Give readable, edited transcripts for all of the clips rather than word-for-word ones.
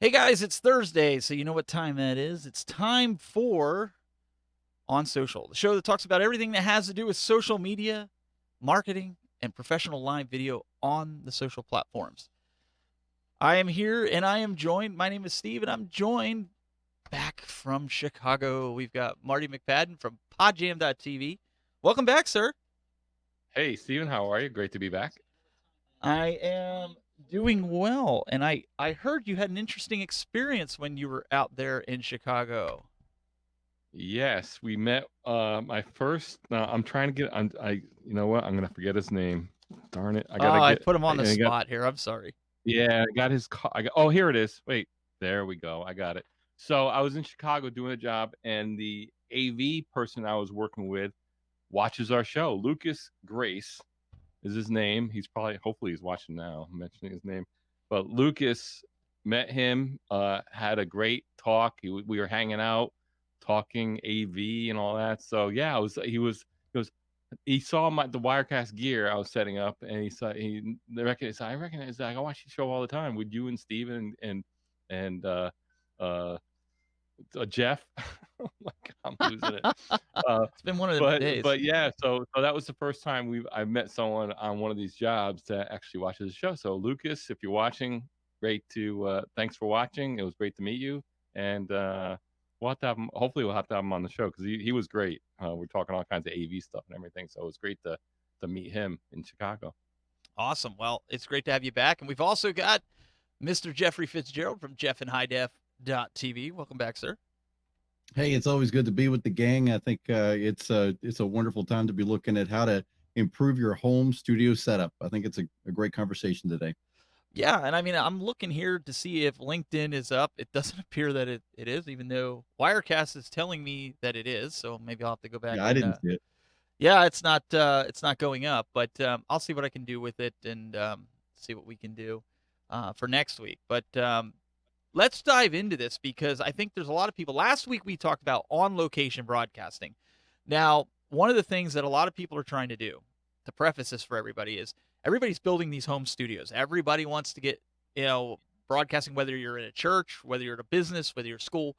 Hey guys, it's Thursday, so you know what time that is. It's time for On Social, the show that talks about everything that has to do with social media, marketing, and professional live video on the social platforms. I am here and I am joined. My name is Steve, and I'm joined back from Chicago. We've got Marty McFadden from podjam.tv. Welcome back, sir. Hey, Steven, how are you? Great to be back. I am doing well, and I heard you had an interesting experience when you were out there in Chicago. Yes, we met my first I'm trying to get you know what? I'm going to forget his name. Darn it. I got Oh, to I get put him on the and I got spot here. I'm sorry. yeah, I got his oh, here it is. Wait. There we go. I got it. So, I was in Chicago doing a job and the AV person I was working with watches our show. Lucas Grace is his name. He's probably hopefully he's watching now. I'm mentioning his name. But Lucas met him, had a great talk. We were hanging out, talking AV and all that. So yeah, he was he saw the Wirecast gear I was setting up, and he recognized. I recognize that. I watch the show all the time with you and Steven and uh, Jeff. Oh my God, I'm losing it. Uh, It's been one of them but days. yeah, so that was the first time I met someone on one of these jobs that actually watches the show. So Lucas, if you're watching, great to thanks for watching. It was great to meet you, and we'll have to have him. Hopefully, we'll have to have him on the show because he was great. We're talking all kinds of AV stuff and everything, so it was great to meet him in Chicago. Awesome. Well, it's great to have you back. And we've also got Mr. Jeffrey Fitzgerald from jeffandhighdef.tv. Welcome back, sir. Hey, it's always good to be with the gang. I think it's a wonderful time to be looking at how to improve your home studio setup. I think it's a great conversation today. Yeah, and I mean, I'm looking here to see if LinkedIn is up. It doesn't appear that it is, even though Wirecast is telling me that it is. So maybe I'll have to go back Yeah, I and didn't see it. yeah, it's not going up, but I'll see what I can do with it and see what we can do for next week. But let's dive into this because I think there's a lot of people. Last week we talked about on location broadcasting. Now, one of the things that a lot of people are trying to do, to preface this for everybody, is everybody's building these home studios. Everybody wants to get, broadcasting, whether you're in a church, whether you're at a business, whether you're at school.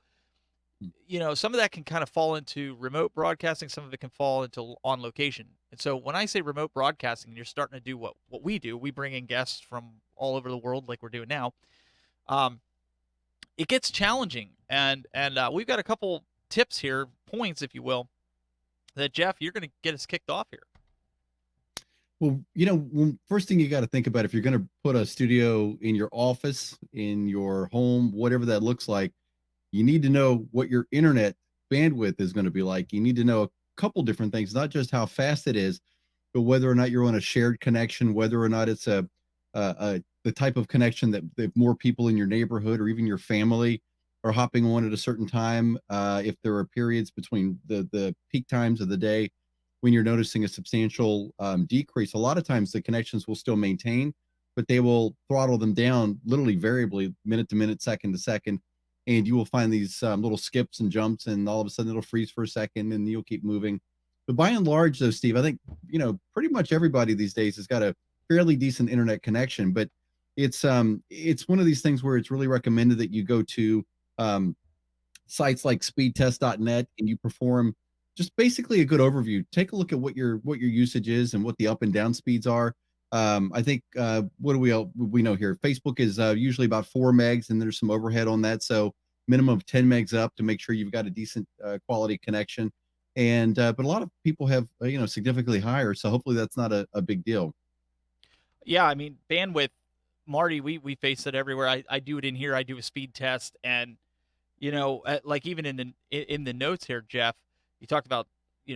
Some of that can kind of fall into remote broadcasting, some of it can fall into on location. And so when I say remote broadcasting, you're starting to do what we do. We bring in guests from all over the world like we're doing now. Um, it gets challenging, and we've got a couple tips here, points, if you will, that Jeff, you're going to get us kicked off here. Well, first thing you got to think about if you're going to put a studio in your office, in your home, whatever that looks like, you need to know what your internet bandwidth is going to be like. You need to know a couple different things, not just how fast it is, but whether or not you're on a shared connection, whether or not it's the type of connection that more people in your neighborhood or even your family are hopping on at a certain time. If there are periods between the peak times of the day when you're noticing a substantial decrease, a lot of times the connections will still maintain, but they will throttle them down literally variably, minute to minute, second to second, and you will find these little skips and jumps, and all of a sudden it'll freeze for a second, and you'll keep moving. But by and large, though, Steve, I think pretty much everybody these days has got a fairly decent internet connection. But it's one of these things where it's really recommended that you go to um, sites like speedtest.net and you perform just basically a good overview. Take a look at what your usage is and what the up and down speeds are. I think what do we know here? Facebook is usually about 4 megs, and there's some overhead on that, so minimum of 10 megs up to make sure you've got a decent quality connection. And but a lot of people have significantly higher, so hopefully that's not a big deal. Yeah, I mean, bandwidth, Marty, we face it everywhere. I do it in here. I do a speed test, and like even in the notes here, Jeff, you talked about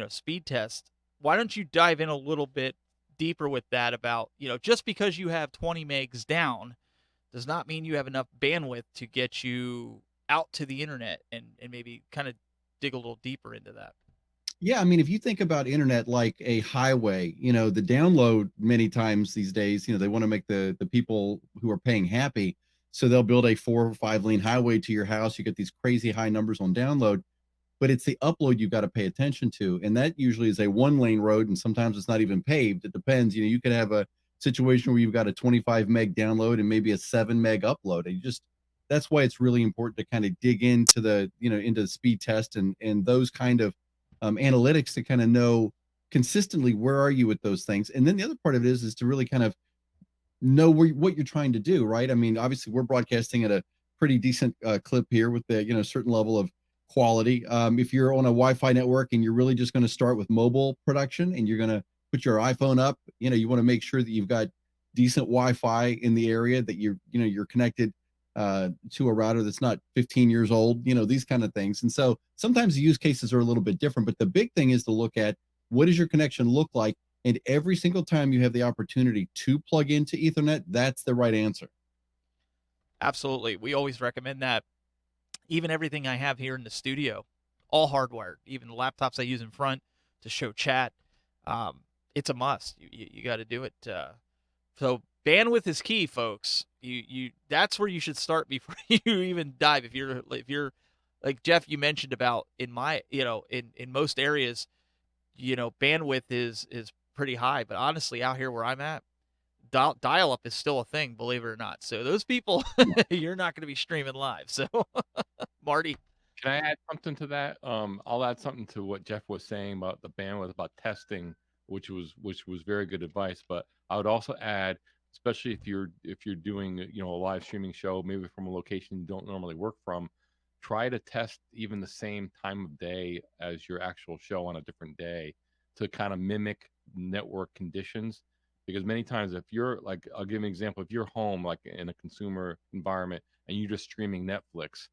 speed test. Why don't you dive in a little bit deeper with that about just because you have 20 megs down does not mean you have enough bandwidth to get you out to the internet and maybe kind of dig a little deeper into that. Yeah, I mean, if you think about internet like a highway, the download many times these days, they want to make the people who are paying happy. So they'll build a 4 or 5 lane highway to your house. You get these crazy high numbers on download. but it's the upload you've got to pay attention to. And that usually is a 1 lane road. And sometimes it's not even paved. It depends. You could have a situation where you've got a 25 meg download and maybe a 7 meg upload. And that's why it's really important to kind of dig into into the speed test and those kind of analytics to kind of know consistently where are you with those things. And then the other part of it is to really kind of know what you're trying to do, right? I mean, obviously we're broadcasting at a pretty decent clip here with the certain level of quality. If you're on a Wi-Fi network and you're really just going to start with mobile production and you're going to put your iPhone up, you want to make sure that you've got decent Wi-Fi in the area, that you're connected to a router that's not 15 years old, these kind of things. And so sometimes the use cases are a little bit different, but the big thing is to look at what does your connection look like, and every single time you have the opportunity to plug into Ethernet, that's the right answer. Absolutely. We always recommend that. Even everything I have here in the studio, all hardwired, even the laptops I use in front to show chat. It's a must. You got to do it. So bandwidth is key, folks. You that's where you should start before you even dive. If you're like Jeff, you mentioned about in my in most areas, bandwidth is pretty high. But honestly, out here where I'm at, dial up is still a thing, believe it or not. So those people, you're not going to be streaming live. So Marty. Can I add something to that? I'll add something to what Jeff was saying about the bandwidth, about testing, which was very good advice. But I would also add, especially if you're doing a live streaming show, maybe from a location you don't normally work from, try to test even the same time of day as your actual show on a different day to kind of mimic network conditions. Because many times, if you're like, I'll give an example, if you're home, like in a consumer environment, and you're just streaming Netflix,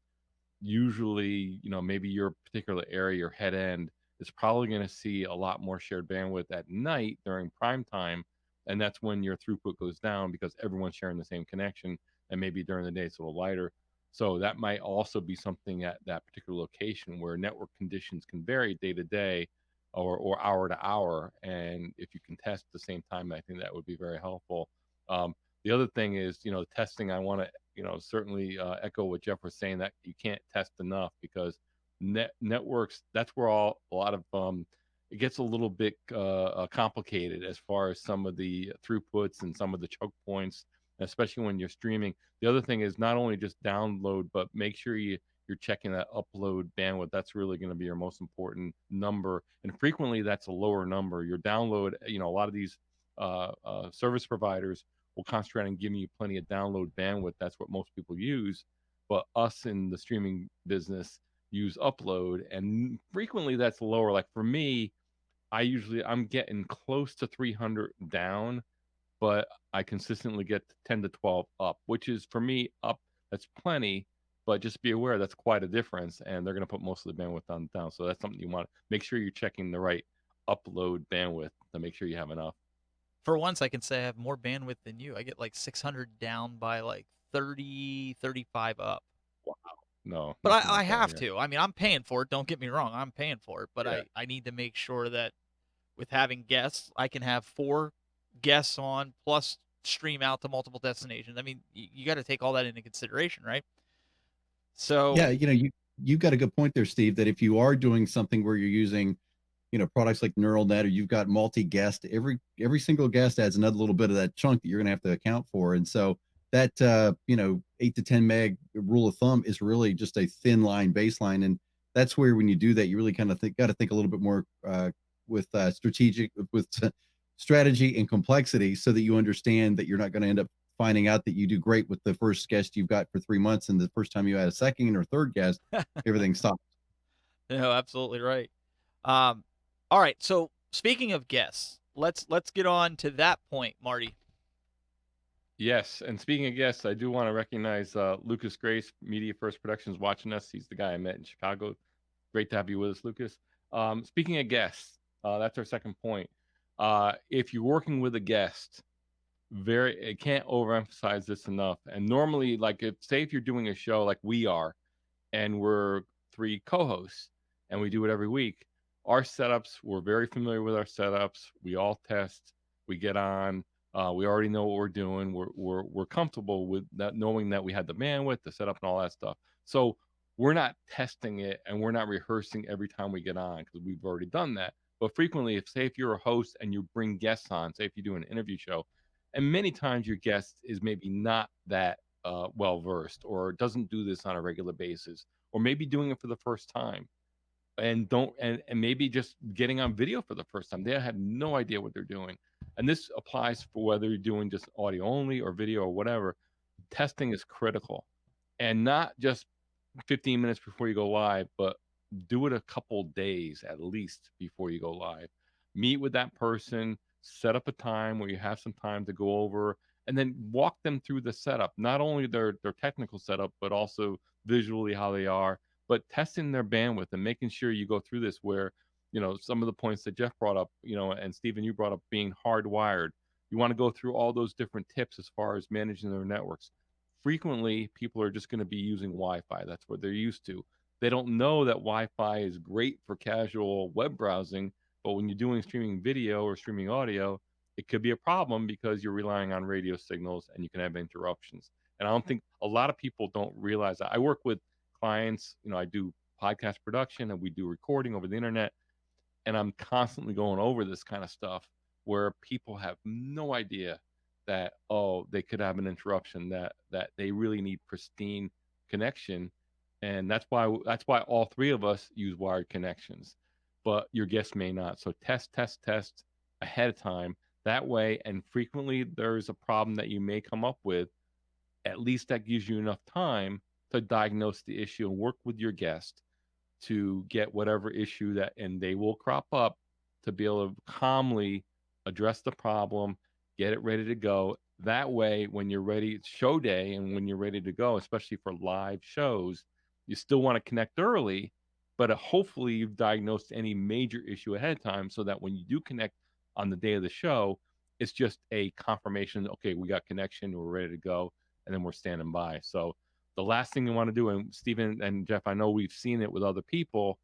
usually, maybe your particular area, your head end, is probably going to see a lot more shared bandwidth at night during prime time. And that's when your throughput goes down because everyone's sharing the same connection. And maybe during the day, it's a little lighter. So that might also be something at that particular location where network conditions can vary day to day or hour to hour. And if you can test at the same time, I think that would be very helpful. Um, the other thing is, testing. I want to certainly echo what Jeff was saying, that you can't test enough because networks, that's where a lot of it gets a little bit complicated as far as some of the throughputs and some of the choke points, especially when you're streaming. The other thing is not only just download, but make sure you're checking that upload bandwidth. That's really going to be your most important number, and frequently that's a lower number. Your download, a lot of these service providers will concentrate on giving you plenty of download bandwidth. That's what most people use. But us in the streaming business use upload, and frequently that's lower. Like for me, I'm getting close to 300 down, but I consistently get 10 to 12 up, which is for me up. That's plenty, but just be aware that's quite a difference, and they're going to put most of the bandwidth on down. So that's something you want to make sure you're checking the right upload bandwidth to make sure you have enough. For once, I can say I have more bandwidth than you. I get like 600 down by like 30, 35 up. Wow. No, But nothing I like that have here. to. I mean, I'm paying for it. Don't get me wrong. I'm paying for it. But Yeah. I need to make sure that with having guests, I can have 4 guests on plus stream out to multiple destinations. I mean, you got to take all that into consideration, right? So, Yeah, you've got a good point there, Steve, that if you are doing something where you're using products like neural net, or you've got multi-guest, every single guest adds another little bit of that chunk that you're going to have to account for. And so that 8 to 10 meg rule of thumb is really just a thin line baseline. And that's where, when you do that, you really kind of got to think a little bit more with strategy and complexity, so that you understand that you're not going to end up finding out that you do great with the first guest you've got for 3 months, and the first time you add a second or third guest, everything stops. absolutely right. Um, all right. So speaking of guests, let's get on to that point, Marty. Yes, and speaking of guests, I do want to recognize Lucas Grace, Media First Productions, watching us. He's the guy I met in Chicago. Great to have you with us, Lucas. Speaking of guests, that's our second point. If you're working with a guest, I can't overemphasize this enough. And normally, like if you're doing a show like we are, and we're 3 co-hosts, and we do it every week, our setups, we're very familiar with our setups. We all test, we get on. We already know what we're doing. We're comfortable with that, knowing that we had the bandwidth, the setup, and all that stuff. So we're not testing it and we're not rehearsing every time we get on because we've already done that. But frequently, if you're a host and you bring guests on, say if you do an interview show, and many times your guest is maybe not that well versed or doesn't do this on a regular basis, or maybe doing it for the first time and don't and maybe just getting on video for the first time. They have no idea what they're doing. And this applies for whether you're doing just audio only or video or whatever. Testing is critical. And not just 15 minutes before you go live, but do it a couple days at least before you go live. Meet with that person, set up a time where you have some time to go over, and then walk them through the setup, not only their technical setup, but also visually how they are, but testing their bandwidth and making sure you go through this where, some of the points that Jeff brought up, and Stephen, you brought up being hardwired. You want to go through all those different tips as far as managing their networks. Frequently, people are just going to be using Wi-Fi. That's what they're used to. They don't know that Wi-Fi is great for casual web browsing, but when you're doing streaming video or streaming audio, it could be a problem because you're relying on radio signals and you can have interruptions. And I don't think a lot of people don't realize that. I work with clients, I do podcast production and we do recording over the internet, and I'm constantly going over this kind of stuff where people have no idea that they could have an interruption, that they really need pristine connection. And that's why all three of us use wired connections, but your guest may not. So test ahead of time. That way, and frequently there's a problem that you may come up with, at least that gives you enough time to diagnose the issue and work with your guest to get whatever issue that, and they will crop up, to be able to calmly address the problem, get it ready to go. That way, when you're ready, it's show day, and when you're ready to go, especially for live shows, you still want to connect early, but hopefully you've diagnosed any major issue ahead of time so that when you do connect on the day of the show, it's just a confirmation. Okay, we got connection, we're ready to go, and then we're standing by. So the last thing you want to do, and Stephen and Jeff, I know we've seen it with other people,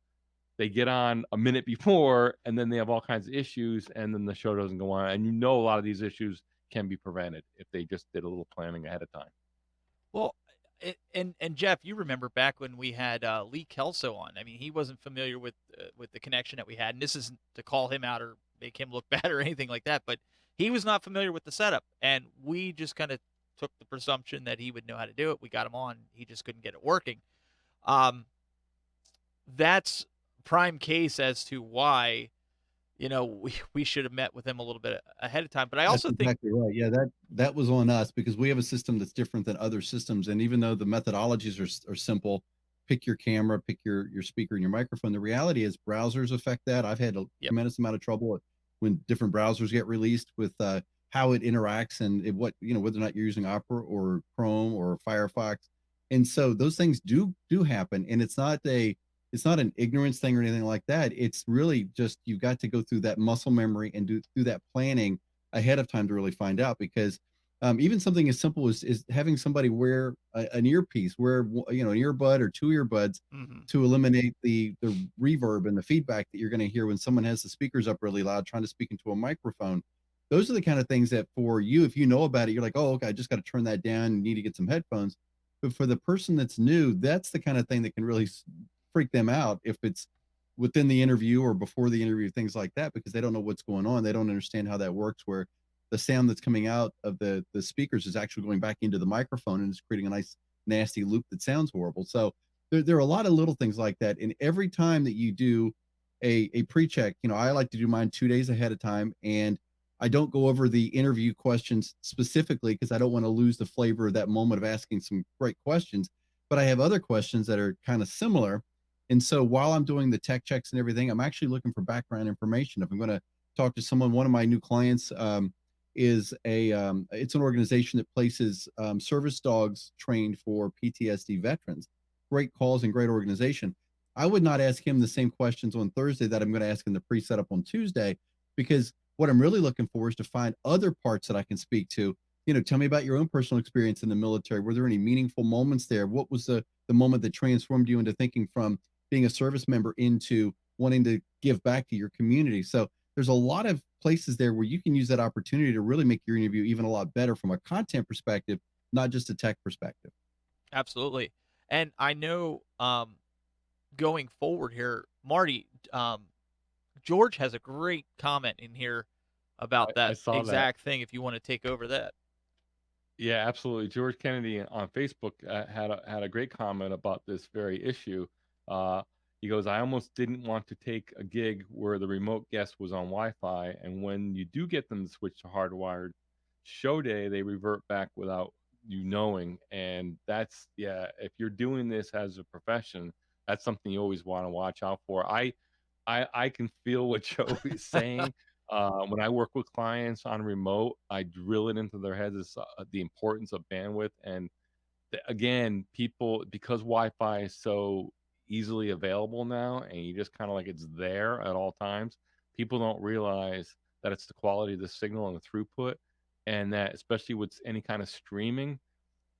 they get on a minute before and then they have all kinds of issues and then the show doesn't go on. And a lot of these issues can be prevented if they just did a little planning ahead of time. Well, and Jeff, you remember back when we had Lee Kelso on. I mean, he wasn't familiar with the connection that we had, and this isn't to call him out or make him look bad or anything like that, but he was not familiar with the setup, and we just kind of took the presumption that he would know how to do it. We got him on, he just couldn't get it working. That's prime case as to why we should have met with him a little bit ahead of time. But I That's also think exactly right. Yeah, that was on us because we have a system that's different than other systems. And even though the methodologies are simple, pick your camera, pick your speaker and your microphone. The reality is browsers affect that. I've had a Yep. tremendous amount of trouble when different browsers get released with how it interacts and what whether or not you're using Opera or Chrome or Firefox. And so those things do happen. And it's not an ignorance thing or anything like that. It's really just you've got to go through that muscle memory and do that planning ahead of time to really find out. Because even something as simple as having somebody wear an earpiece, wear an earbud or two earbuds Mhm. to eliminate the reverb and the feedback that you're going to hear when someone has the speakers up really loud trying to speak into a microphone. Those are the kind of things that for you, if you know about it, you're like, oh, okay, I just got to turn that down. You need to get some headphones. But for the person that's new, that's the kind of thing that can really freak them out if it's within the interview or before the interview, things like that, because they don't know what's going on. They don't understand how that works, where the sound that's coming out of the speakers is actually going back into the microphone and it's creating a nice nasty loop that sounds horrible. So there are a lot of little things like that. And every time that you do a pre-check, I like to do mine 2 days ahead of time, and I don't go over the interview questions specifically because I don't want to lose the flavor of that moment of asking some great questions. But I have other questions that are kind of similar, and so while I'm doing the tech checks and everything, I'm actually looking for background information. If I'm going to talk to someone, one of my new clients is it's an organization that places service dogs trained for PTSD veterans. Great calls and great organization. I would not ask him the same questions on Thursday that I'm going to ask in the pre-setup on Tuesday, because what I'm really looking for is to find other parts that I can speak to. Tell me about your own personal experience in the military. Were there any meaningful moments there? What was the moment that transformed you into thinking from being a service member into wanting to give back to your community? So there's a lot of places there where you can use that opportunity to really make your interview even a lot better from a content perspective, not just a tech perspective. Absolutely. And I know going forward here, Marty, George has a great comment in here about I that saw that. exact thing. If you want to take over that. Yeah, absolutely. George Kennedy on Facebook had a great comment about this very issue. Uh, he goes, "I almost didn't want to take a gig where the remote guest was on Wi-Fi, and when you do get them to switch to hardwired show day, they revert back without you knowing." And that's, yeah, if you're doing this as a profession, that's something you always want to watch out for. I can feel what Joe is saying. When I work with clients on remote, I drill it into their heads the importance of bandwidth. And again, people, because Wi-Fi is so easily available now, and you just kind of like it's there at all times, people don't realize that it's the quality of the signal and the throughput, and that especially with any kind of streaming,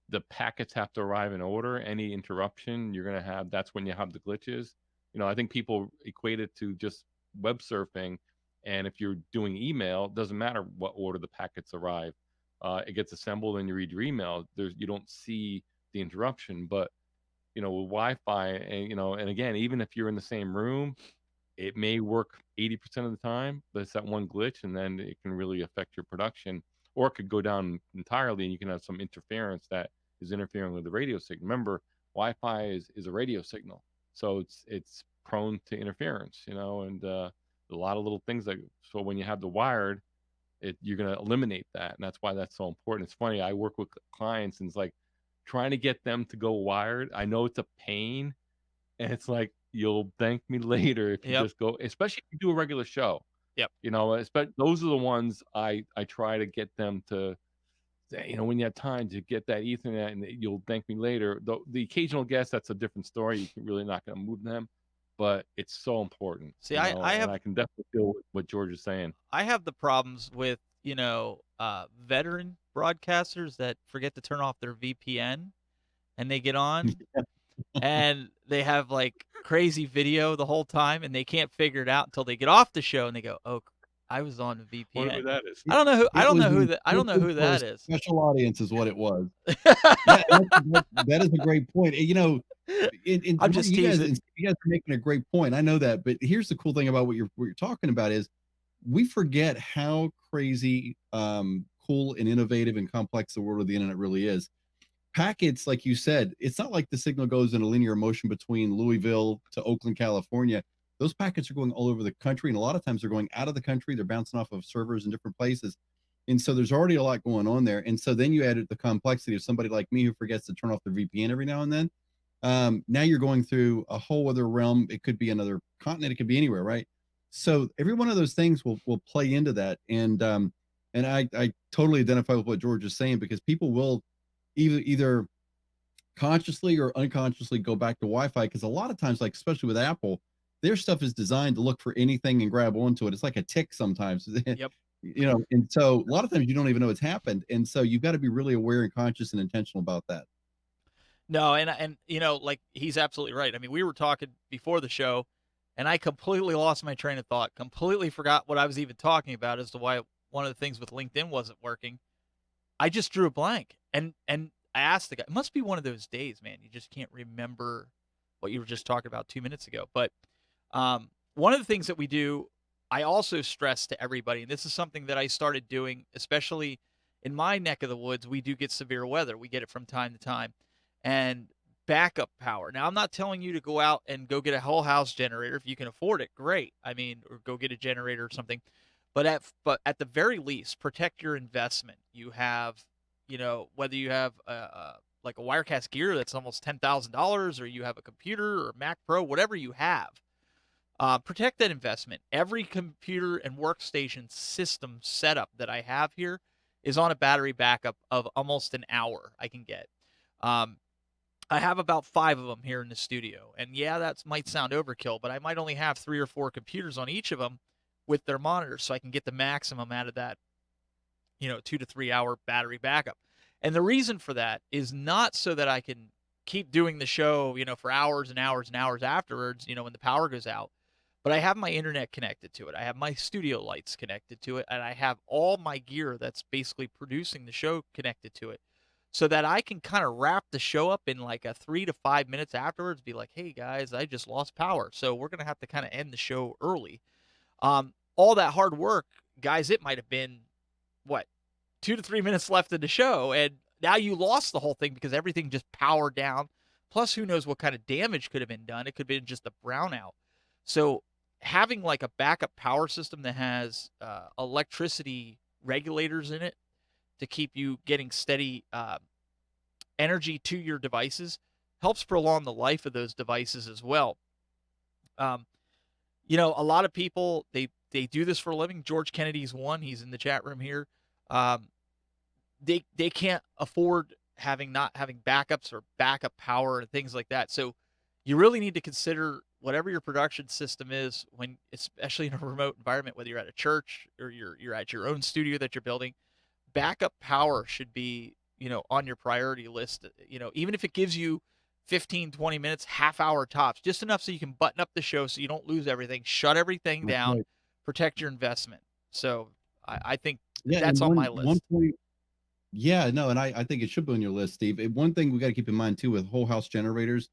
the packets have to arrive in order. Any interruption you're going to have, that's when you have the glitches. I think people equate it to just web surfing. And if you're doing email, it doesn't matter what order the packets arrive. It gets assembled and you read your email. You don't see the interruption. But, with Wi-Fi, and again, even if you're in the same room, it may work 80% of the time, but it's that one glitch, and then it can really affect your production, or it could go down entirely, and you can have some interference that is interfering with the radio signal. Remember, Wi-Fi is a radio signal, so it's prone to interference, and a lot of little things so when you have the wired, you're going to eliminate that, and that's why that's so important. It's funny, I work with clients, and it's like trying to get them to go wired. I know it's a pain, and it's like, you'll thank me later if you Yep. just go, especially if you do a regular show. Yep. Those are the ones I try to get them to say, when you have time to get that Ethernet, and you'll thank me later. The occasional guest, that's a different story. You can really not going to move them, but it's so important, See, I and have I can definitely feel what George is saying. the problems with, veteran broadcasters that forget to turn off their VPN and they get on and they have like crazy video the whole time and they can't figure it out until they get off the show and they go, "Oh, I was on a Wonder who VPN." that is. I don't know who It was I don't know encrypted who for a that is. special audience is what it was. Yeah, that is a great point. And I'm Marty, just teasing. you guys are making a great point. I know that, but here's the cool thing about what you're talking about is we forget how crazy, cool and innovative and complex the world of the internet really is. Packets, like you said, it's not like the signal goes in a linear motion between Louisville to Oakland, California. Those packets are going all over the country, and a lot of times they're going out of the country. They're bouncing off of servers in different places. And so there's already a lot going on there. And so then you added the complexity of somebody like me who forgets to turn off their VPN every now and then. Now you're going through a whole other realm. It could be another continent, it could be anywhere, right? So every one of those things will play into that. And I totally identify with what George is saying, because people will either consciously or unconsciously go back to Wi-Fi, because a lot of times, like especially with Apple, their stuff is designed to look for anything and grab onto it. It's like a tick sometimes. Yep. And so a lot of times you don't even know it's happened. And so you've got to be really aware and conscious and intentional about that. No, and like he's absolutely right. I mean, we were talking before the show and I completely lost my train of thought. Completely forgot what I was even talking about as to why one of the things with LinkedIn wasn't working. I just drew a blank. And I asked the guy, it must be one of those days, man. You just can't remember what you were just talking about 2 minutes ago. But one of the things that we do, I also stress to everybody, and this is something that I started doing, especially in my neck of the woods, we do get severe weather. We get it from time to time. And backup power. Now, I'm not telling you to go out and go get a whole house generator. If you can afford it, great. I mean, or go get a generator or something. But at the very least, protect your investment. You have, whether you have like a Wirecast gear that's almost $10,000, or you have a computer or Mac Pro, whatever you have, protect that investment. Every computer and workstation system setup that I have here is on a battery backup of almost an hour. I can get. I have about 5 of them here in the studio. And yeah, that might sound overkill, but I might only have 3 or 4 computers on each of them with their monitors, so I can get the maximum out of that, 2 to 3 hour battery backup. And the reason for that is not so that I can keep doing the show, for hours and hours and hours afterwards, when the power goes out. But I have my internet connected to it. I have my studio lights connected to it, and I have all my gear that's basically producing the show connected to it. so that I can kind of wrap the show up in like a 3 to 5 minutes afterwards, be like, hey guys, I just lost power. So we're going to have to kind of end the show early. All that hard work, guys, it might have been what, 2 to 3 minutes left in the show. And now you lost the whole thing because everything just powered down. Plus, who knows what kind of damage could have been done? It could have been just a brownout. So having like a backup power system that has electricity regulators in it to keep you getting steady energy to your devices helps prolong the life of those devices as well. Um, a lot of people they do this for a living. George Kennedy's one. He's in the chat room here. Um, they can't afford not having backups or backup power and things like that. So you really need to consider whatever your production system is when, especially in a remote environment, whether you're at a church or you're at your own studio that you're building, backup power should be, on your priority list, even if it gives you 15, 20 minutes, half hour tops, just enough so you can button up the show so you don't lose everything, shut everything That's down, right. protect your investment. So I think Yeah, that's and on my one list. point. Yeah, no, and I think it should be on your list, Steve. One thing we got to keep in mind too with whole house generators,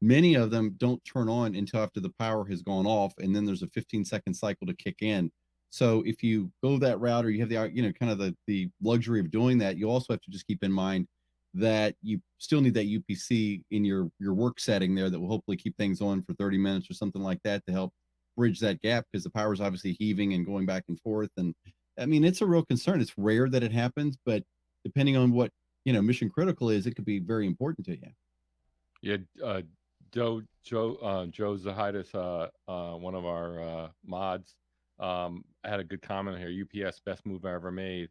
many of them don't turn on until after the power has gone off, and then there's a 15-second cycle to kick in. So if you go that route, or you have the kind of the luxury of doing that, you also have to just keep in mind that you still need that UPC in your work setting there that will hopefully keep things on for 30 minutes or something like that to help bridge that gap, because the power is obviously heaving and going back and forth. And I mean, it's a real concern. It's rare that it happens, but depending on what mission critical is, it could be very important to you. Yeah, Joe Zahitis, one of our mods, had a good comment here. UPS best move I ever made.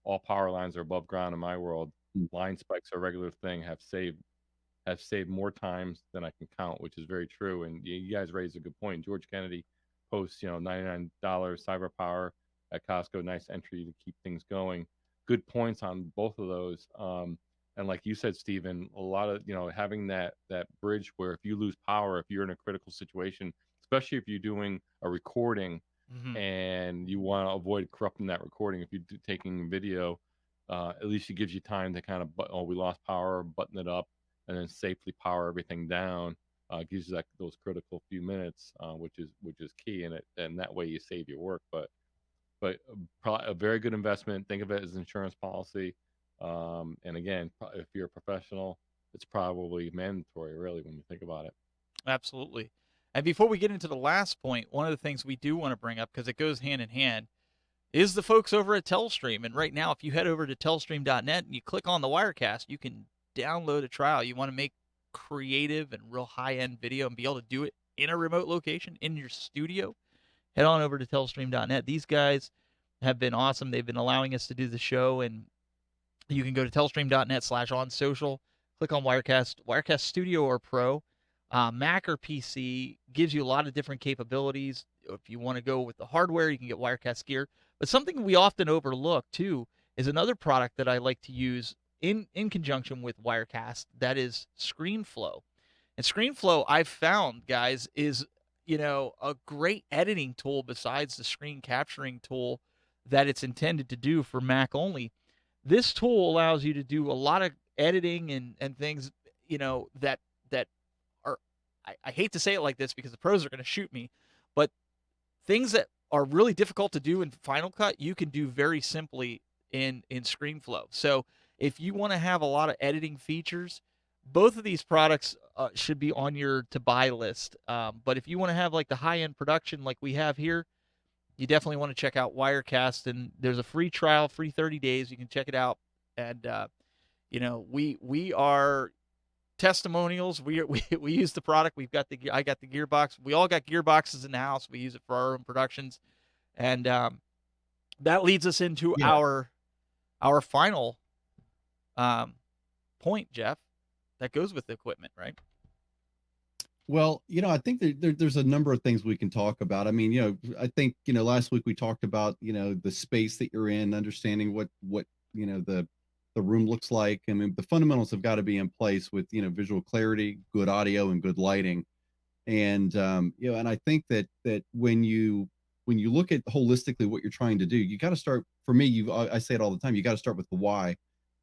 All power lines are above ground in my world. Mm. Line spikes are a regular thing. Have saved more times than I can count, which is very true. And you guys raised a good point. George Kennedy posts, $99 cyber power at Costco. Nice entry to keep things going. Good points on both of those. And like you said, Stephen, a lot of having that bridge where if you lose power, if you're in a critical situation, especially if you're doing a recording Hmm. and you want to avoid corrupting that recording, if you're taking video, at least it gives you time to kind of, we lost power, button it up, and then safely power everything down. Gives you those critical few minutes, which is key in it, and that way you save your work. But a very good investment. Think of it as an insurance policy. And again, if you're a professional, it's probably mandatory, really, when you think about it. Absolutely. And before we get into the last point, one of the things we do want to bring up, because it goes hand in hand, is the folks over at Telstream. And right now, if you head over to telstream.net and you click on the Wirecast, you can download a trial. You want to make creative and real high end video and be able to do it in a remote location in your studio, head on over to telstream.net. These guys have been awesome. They've been allowing us to do the show, and you can go to telstream.net/on social, click on Wirecast Studio or Pro. Mac or PC gives you a lot of different capabilities. If you want to go with the hardware, you can get Wirecast gear. But something we often overlook too is another product that I like to use in conjunction with Wirecast. That is ScreenFlow. And ScreenFlow, I've found, guys, is a great editing tool besides the screen capturing tool that it's intended to do for Mac only. This tool allows you to do a lot of editing and things, that are, I hate to say it like this because the pros are going to shoot me, but things that are really difficult to do in Final Cut, you can do very simply in ScreenFlow. So if you want to have a lot of editing features, both of these products should be on your to buy list. But if you want to have like the high end production like we have here, you definitely want to check out Wirecast. And there's a free trial, free 30 days. You can check it out. And we are testimonials. We use the product. I got the gearbox. We all got gearboxes in the house. We use it for our own productions, and that leads us into Yeah. our final um, point, Jeff. That goes with the equipment, right? Well, I think there's a number of things we can talk about. I mean, I think, last week we talked about, the space that you're in, understanding what, the room looks like. I mean, the fundamentals have got to be in place with, visual clarity, good audio, and good lighting. And and I think that when you look at holistically what you're trying to do, you got to start. For me, I say it all the time. You got to start with the why.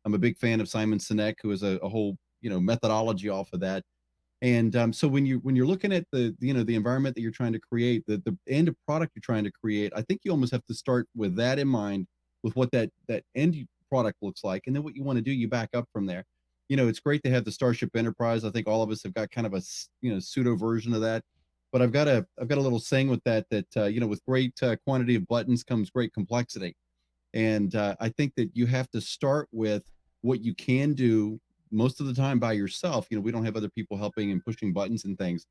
I'm a big fan of Simon Sinek, who has a whole, methodology off of that. And so when you're looking at the environment that you're trying to create, the end product you're trying to create, I think you almost have to start with that in mind, with what that end product looks like, and then what you want to do, you back up from there. It's great to have the Starship Enterprise. I think all of us have got kind of a pseudo version of that. But I've got a little saying with that with great quantity of buttons comes great complexity. And I think that you have to start with what you can do most of the time by yourself. We don't have other people helping and pushing buttons and things.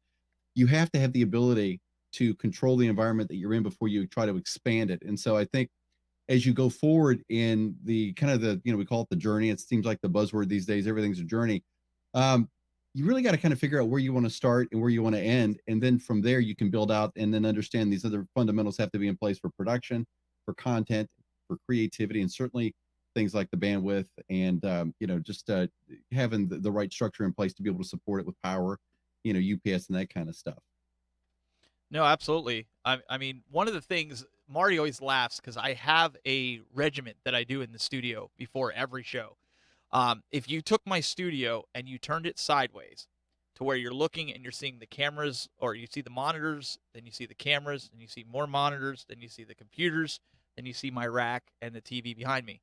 You have to have the ability to control the environment that you're in before you try to expand it. And so I think as you go forward in the kind of we call it the journey. It seems like the buzzword these days, everything's a journey. Um, you really got to kind of figure out where you want to start and where you want to end. And then from there, you can build out and then understand these other fundamentals have to be in place for production, for content, for creativity, and certainly things like the bandwidth and, just having the right structure in place to be able to support it with power, UPS and that kind of stuff. No, absolutely. I mean, one of the things Marty always laughs because I have a regiment that I do in the studio before every show. If you took my studio and you turned it sideways to where you're looking and you're seeing the cameras, or you see the monitors, then you see the cameras, and you see more monitors, then you see the computers, then you see my rack and the TV behind me.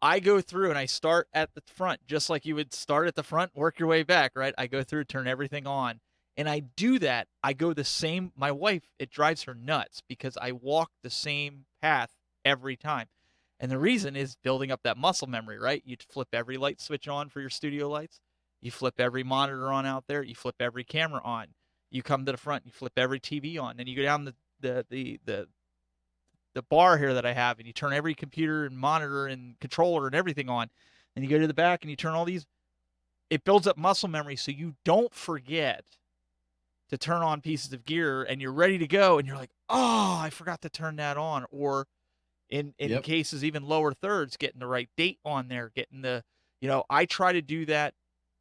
I go through and I start at the front, just like you would start at the front, work your way back, right? I go through, turn everything on. And I do that. I go the same. My wife, it drives her nuts because I walk the same path every time. And the reason is building up that muscle memory, right? You flip every light switch on for your studio lights. You flip every monitor on out there. You flip every camera on. You come to the front, you flip every TV on. Then you go down the bar here that I have, and you turn every computer and monitor and controller and everything on. And you go to the back and you turn all these. It builds up muscle memory so you don't forget to turn on pieces of gear, and you're ready to go, and you're like, oh, I forgot to turn that on. Or in Yep. cases even lower thirds, getting the right date on there, getting I try to do that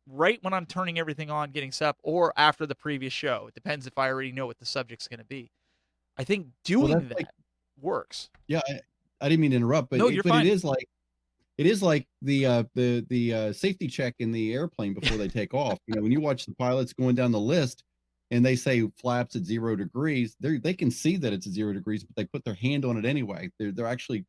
right when I'm turning everything on, getting set up, or after the previous show. It depends if I already know what the subject's going to be. I think Well, that's doing like, that works. yeah, I didn't mean to interrupt, but No, you're but it fine. is like the safety check in the airplane before they take off. When you watch the pilots going down the list and they say flaps at 0 degrees, they can see that it's at 0 degrees, but they put their hand on it anyway. They're actually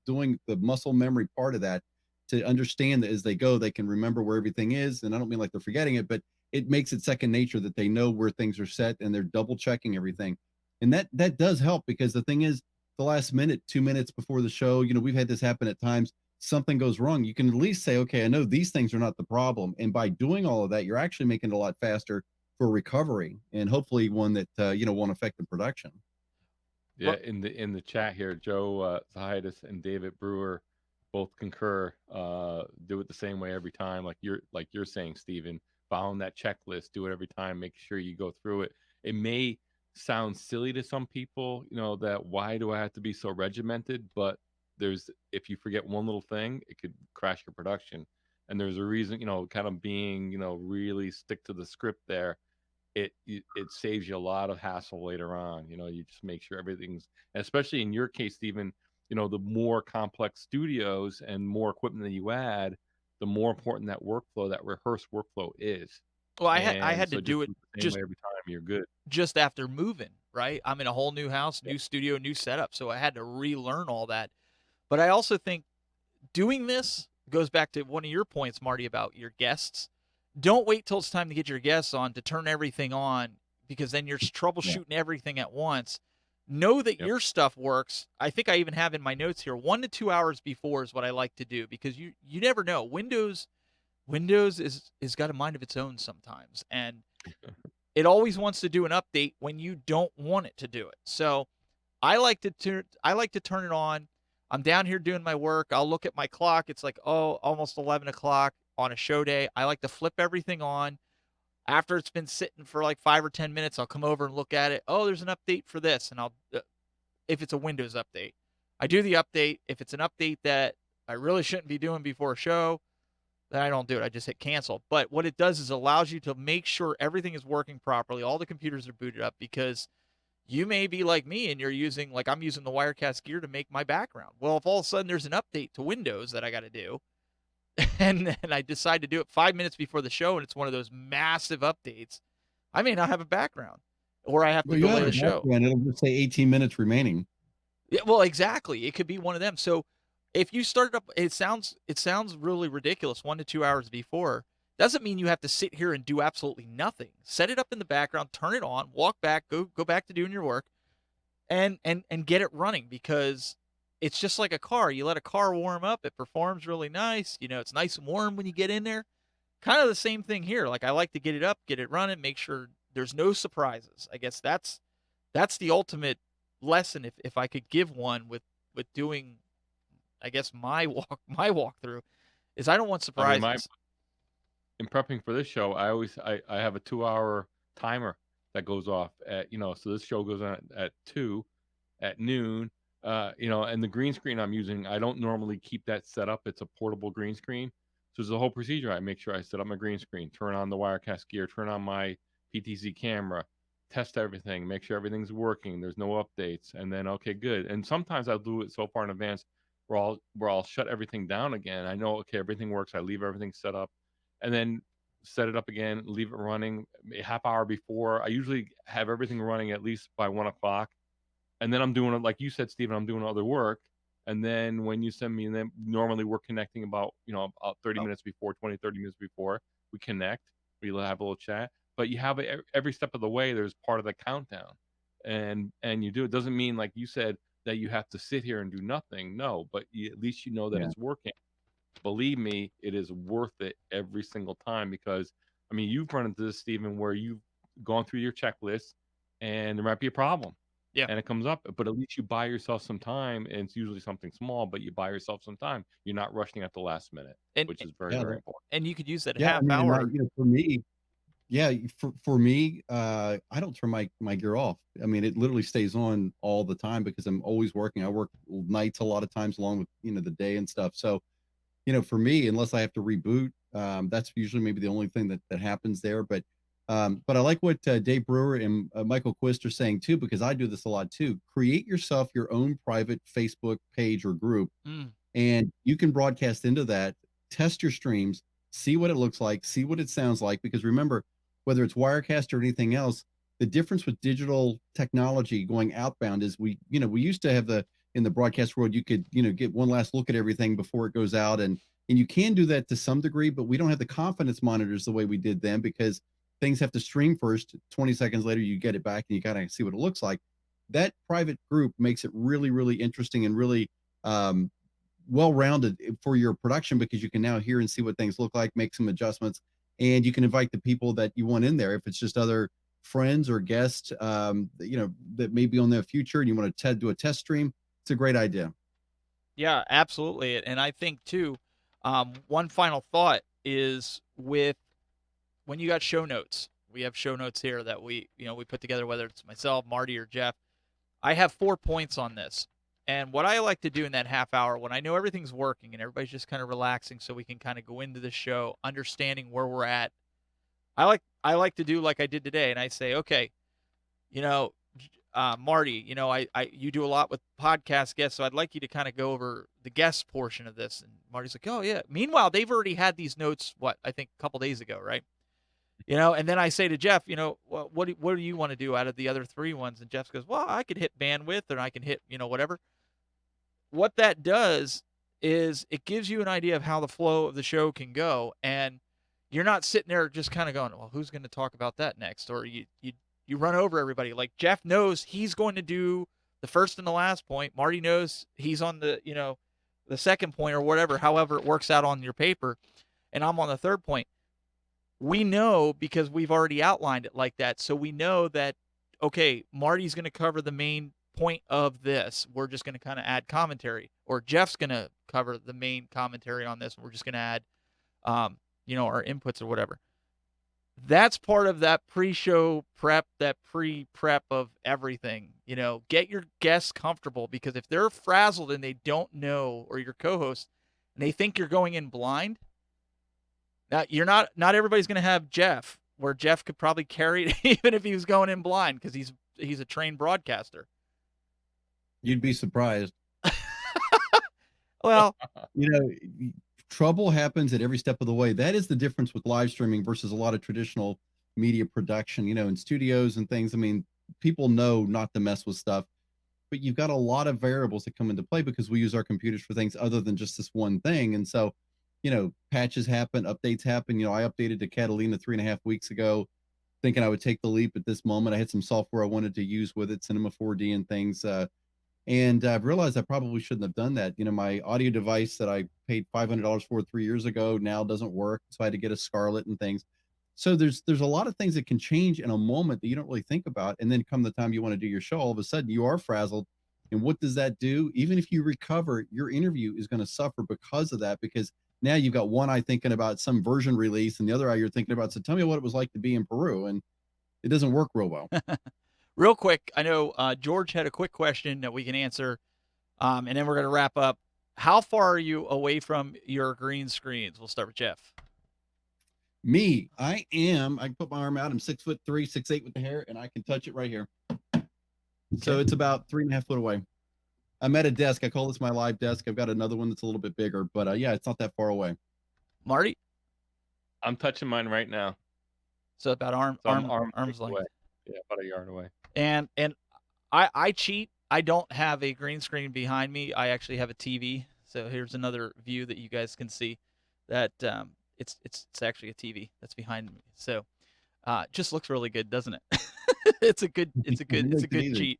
doing the muscle memory part of that to understand that as they go, they can remember where everything is. And I don't mean like they're forgetting it, but it makes it second nature that they know where things are set and they're double checking everything. And that does help, because the thing is, the last minute, 2 minutes before the show, we've had this happen at times. Something goes wrong, you can at least say, okay, I know these things are not the problem. And by doing all of that, you're actually making it a lot faster for recovery, and hopefully one that won't affect the production. Yeah, in the chat here, Joe Zahidis and David Brewer both concur. Do it the same way every time, like you're saying, Stephen. Following that checklist, do it every time. Make sure you go through it. It may sound silly to some people, that why do I have to be so regimented? But if you forget one little thing, it could crash your production. And there's a reason, kind of being, really stick to the script there. It saves you a lot of hassle later on. You just make sure everything's, and especially in your case, Stephen, the more complex studios and more equipment that you add, the more important that workflow, that rehearsed workflow is. Well, I And had to so just do it do it the same just way every time, you're good. just after moving, right? I'm in a whole new house, Yeah. new studio, new setup, so I had to relearn all that. But I also think doing this goes back to one of your points, Marty, about your guests. Don't wait till it's time to get your guests on to turn everything on, because then you're Yeah. troubleshooting everything at once. Know that Yep. your stuff works. I think I even have in my notes here 1 to 2 hours before is what I like to do, because you never know. Windows is got a mind of its own sometimes, and it always wants to do an update when you don't want it to do it. So I like to turn it on. I'm down here doing my work. I'll look at my clock. It's like, oh, almost 11 o'clock on a show day. I like to flip everything on. After it's been sitting for like 5 or 10 minutes, I'll come over and look at it. Oh, there's an update for this. And if it's a Windows update, I do the update. If it's an update that I really shouldn't be doing before a show, then I don't do it. I just hit cancel. But what it does is allows you to make sure everything is working properly. All the computers are booted up, because you may be like me and you're I'm using the Wirecast gear to make my background. Well, if all of a sudden there's an update to Windows that I got to do, and I decide to do it 5 minutes before the show, and it's one of those massive updates, I may not have a background, or I have to Well, you have delay a the show. background. It'll just say 18 minutes remaining. Yeah, well, exactly. It could be one of them. So if you start it up, it sounds really ridiculous 1 to 2 hours before. Doesn't mean you have to sit here and do absolutely nothing. Set it up in the background, turn it on, walk back, go back to doing your work, and get it running, because it's just like a car. You let a car warm up, it performs really nice. It's nice and warm when you get in there. Kind of the same thing here. Like, I like to get it up, get it running, make sure there's no surprises. I guess that's the ultimate lesson, if I could give one with doing, I guess, my walkthrough, is I don't want I mean, surprises. in prepping for this show, I have a 2-hour timer that goes off at, so this show goes on at 2 at noon. And the green screen I'm using, I don't normally keep that set up. It's a portable green screen. So there's a whole procedure. I make sure I set up my green screen, turn on the Wirecast gear, turn on my PTZ camera, test everything, make sure everything's working. There's no updates. And then, okay, good. And sometimes I'll do it so far in advance where I'll shut everything down again. I know, okay, everything works. I leave everything set up and then set it up again, leave it running a half hour before. I usually have everything running at least by 1 o'clock. And then I'm doing it, like you said, Stephen, I'm doing other work. And then when you send me, and then normally we're connecting about 30 Oh, minutes before, 20, 30 minutes before we connect. We have a little chat. But you have every step of the way, there's part of the countdown. And you do. It doesn't mean, like you said, that you have to sit here and do nothing. No, but at least you know that Yeah. it's working. Believe me, it is worth it every single time, because I mean, you've run into this, Stephen, where you've gone through your checklist and there might be a problem yeah, and it comes up, but at least you buy yourself some time, and it's usually something small, but you buy yourself some time. You're not rushing at the last minute, and which is very, Yeah. very important. you could use that Yeah. I half mean, and hour. for me, yeah, for me, I don't turn my gear off. I mean, it literally stays on all the time because I'm always working. I work nights a lot of times along with, the day and stuff. So, for me, unless I have to reboot, that's usually maybe the only thing that happens there. But I like what Dave Brewer and Michael Quist are saying too, because I do this a lot too. Create yourself your own private Facebook page or group, Mm, and you can broadcast into that, test your streams, see what it looks like, see what it sounds like. Because remember, whether it's Wirecast or anything else, the difference with digital technology going outbound is we used to have in the broadcast world, you could, get one last look at everything before it goes out. And you can do that to some degree, but we don't have the confidence monitors the way we did then, because things have to stream first. 20 seconds later, you get it back and you kind of see what it looks like. That private group makes it really, really interesting and really um, well-rounded for your production, because you can now hear and see what things look like, make some adjustments, and you can invite the people that you want in there. If it's just other friends or guests, that may be on the future, and you want to do a test stream, it's a great idea. yeah, absolutely. And I think too, one final thought is, with when you got show notes. We have show notes here that we put together, whether it's myself, Marty, or Jeff. I have 4 points on this. And what I like to do in that half hour, when I know everything's working and everybody's just kind of relaxing, so we can kind of go into the show understanding where we're at, I like to do like I did today, and I say, okay, you know, Marty, you do a lot with podcast guests, so I'd like you to kind of go over the guest portion of this. And Marty's like, oh yeah. Meanwhile, they've already had these notes, I think a couple days ago, right? And then I say to Jeff, what do you want to do out of the other 3 ones? And Jeff goes, well, I could hit bandwidth, or I can hit, whatever. What that does is it gives you an idea of how the flow of the show can go, and you're not sitting there just kind of going, well, who's going to talk about that next? Or you run over everybody. Like, Jeff knows he's going to do the first and the last point. Marty knows he's on the second point, or whatever, however it works out on your paper, and I'm on the third point. We know, because we've already outlined it like that. So we know that, okay, Marty's going to cover the main point of this. We're just going to kind of add commentary, or Jeff's going to cover the main commentary on this. We're just going to add, our inputs or whatever. That's part of that pre-show prep, that pre-prep of everything. Get your guests comfortable, because if they're frazzled and they don't know, or your co-host, and they think you're going in blind, now you're not everybody's going to have Jeff, where Jeff could probably carry it even if he was going in blind, because he's a trained broadcaster. You'd be surprised. Well, You know, trouble happens at every step of the way. That is the difference with live streaming versus a lot of traditional media production, in studios and things. I mean, people know not to mess with stuff, but you've got a lot of variables that come into play because we use our computers for things other than just this one thing. And so, patches happen, updates happen. I updated to Catalina 3.5 weeks ago, thinking I would take the leap at this moment. I had some software I wanted to use with it, Cinema 4D and things. And I've realized I probably shouldn't have done that. My audio device that I paid $500 for 3 years ago now doesn't work. So I had to get a Scarlett and things. So there's a lot of things that can change in a moment that you don't really think about. And then come the time you want to do your show, all of a sudden you are frazzled. And what does that do? Even if you recover, your interview is going to suffer because of that, because now you've got one eye thinking about some version release and the other eye you're thinking about, so tell me what it was like to be in Peru. And it doesn't work real well. Real quick, I know George had a quick question that we can answer, and then we're going to wrap up. How far are you away from your green screens? We'll start with Jeff. Me, I can put my arm out. I'm 6'3", 6'8" with the hair, and I can touch it right here. So it's about 3.5 foot away. I'm at a desk. I call this my live desk. I've got another one that's a little bit bigger, but yeah, it's not that far away. Marty? I'm touching mine right now. So about arm's length. Away. Yeah, about a yard away. And I cheat. I don't have a green screen behind me. I actually have a TV. So here's another view that you guys can see that it's actually a TV that's behind me. So just looks really good, doesn't it? It's a good cheat.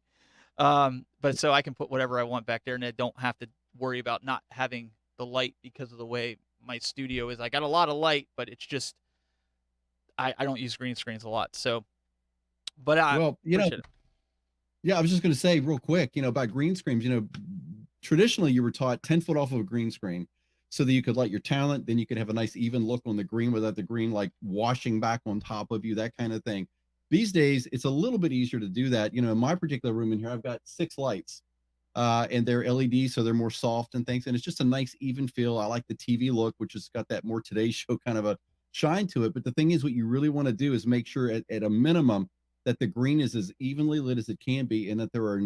But so I can put whatever I want back there, and I don't have to worry about not having the light because of the way my studio is. I got a lot of light, but it's just I don't use green screens a lot. So, but appreciate it. Yeah, I was just going to say real quick, about green screens. Traditionally you were taught 10 foot off of a green screen so that you could light your talent. Then you could have a nice even look on the green without the green like washing back on top of you, that kind of thing. These days, it's a little bit easier to do that. In my particular room in here, I've got 6 lights, and they're LED, so they're more soft and things. And it's just a nice even feel. I like the TV look, which has got that more Today Show kind of a shine to it. But the thing is, what you really want to do is make sure at a minimum that the green is as evenly lit as it can be, and that there are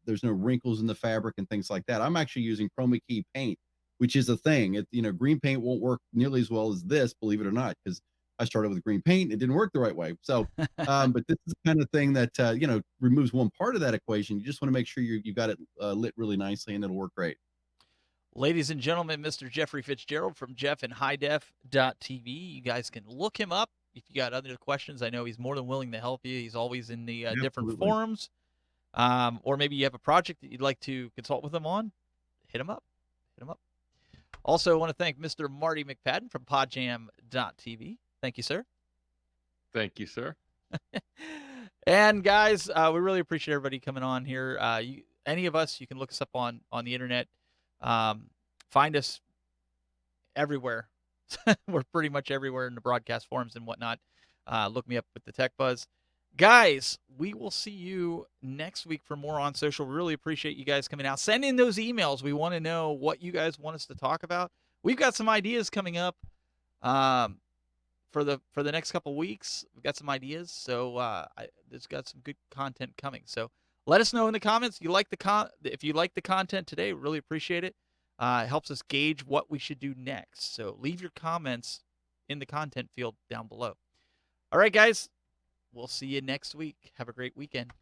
there's no wrinkles in the fabric and things like that. I'm actually using chroma key paint, which is a thing. Green paint won't work nearly as well as this, believe it or not, because I started with green paint. It didn't work the right way. So, but this is the kind of thing that, removes one part of that equation. You just want to make sure you've got it lit really nicely, and it'll work great. Ladies and gentlemen, Mr. Jeffrey Fitzgerald from jeffinhighdef.tv. You guys can look him up if you got other questions. I know he's more than willing to help you. He's always in the different forums. Or maybe you have a project that you'd like to consult with him on. Hit him up. Also, I want to thank Mr. Marty McPadden from podjam.tv. Thank you, sir. Thank you, sir. And guys, we really appreciate everybody coming on here. Any of us, you can look us up on the internet. Find us everywhere. We're pretty much everywhere in the broadcast forums and whatnot. Look me up with the Tech Buzz. Guys, we will see you next week for more On Social. Really appreciate you guys coming out. Send in those emails. We want to know what you guys want us to talk about. We've got some ideas coming up for the next couple weeks. We've got some ideas. So it's got some good content coming. So let us know in the comments. If you like the content today, really appreciate it. It helps us gauge what we should do next. So leave your comments in the content field down below. All right, guys. We'll see you next week. Have a great weekend.